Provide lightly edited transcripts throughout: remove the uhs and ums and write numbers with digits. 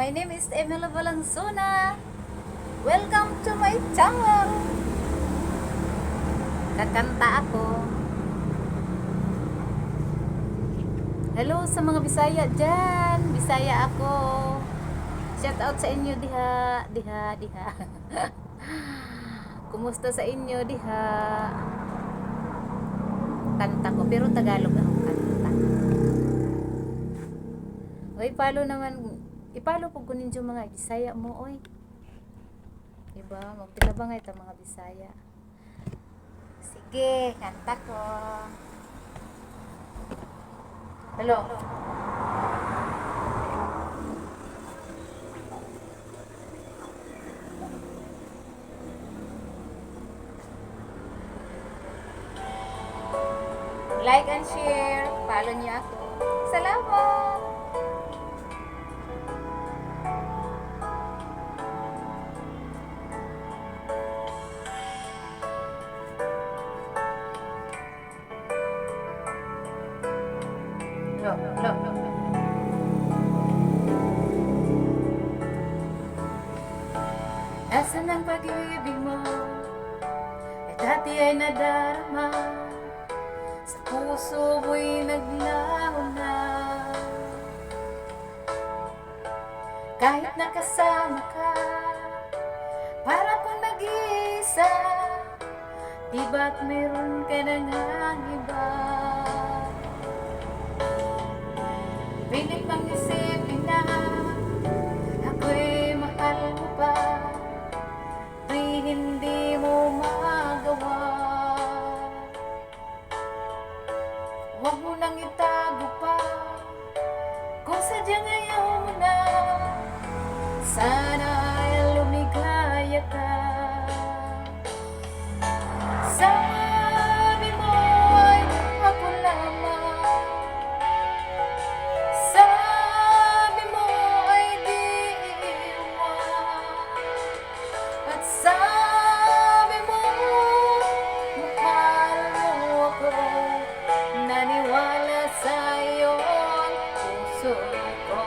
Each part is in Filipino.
My name is Emily Valenzuela. Welcome to my channel. Kakanta ako. Hello sa mga Bisaya dyan. Bisaya ako. Shout out sa inyo diha. Kumusta sa inyo diha? Kanta ko pero Tagalog ang kanta. Oy, ipalo po kunin yung mga Bisaya mo, oy. Diba? Magpinabangay ito mga Bisaya. Sige, kanta ko. Hello. Like and share. Follow niyo ako. Salamat! Look. Nasaan ang pag-ibig mo? At dati ay nadarama. Sa puso mo'y naglaho na. Kahit nakasama ka, para kung nag-iisa. Di ba't mayroon ka na ngang iba? Pilit pang isipin na ako'y mahal mo pa, di hindi mo magawa. Huwag mo nang itago pa kung sadyang ayaw mo na. Sana ay lumigaya ka. Sabi mo ay ako lamang. Sabi mo ay di iiwan. At sabi mo mahal mo ako. Naniwala sa'yo ang puso ko.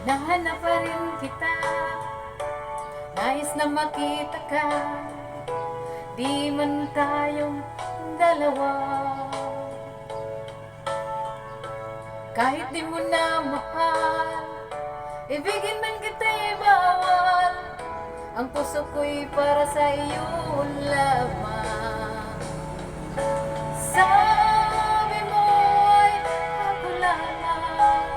Nahanap pa rin kita, nais na makita ka, di man tayong dalawa. Kahit di mo na mahal, ibigin man kita'y bawal. Ang puso ko'y para sa iyo lamang. Sabi mo ay ako lamang.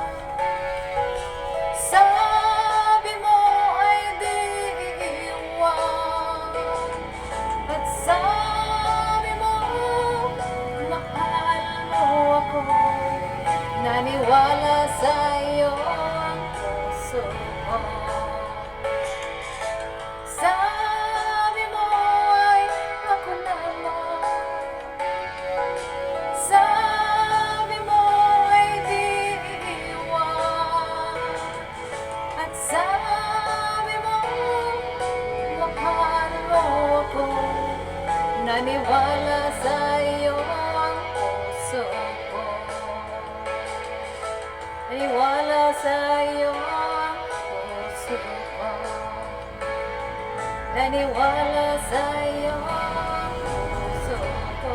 Sabi mo ay di iiwan. At sabi mo mahal mo ako. Naniwala sa'yo ang puso ko. Sabi mo ay ako lamang. Sabi mo ay di iiwan. At sabi mo mahal mo ako. Naniwala sa'yo ang puso ko. Naniwala sa'yo ang puso ko. Naniwala sa'yo ang puso ko.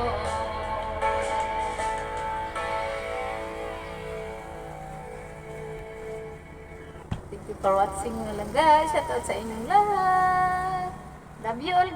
Thank you for watching mga langga. Shout out sa inyong lahat. Love you all.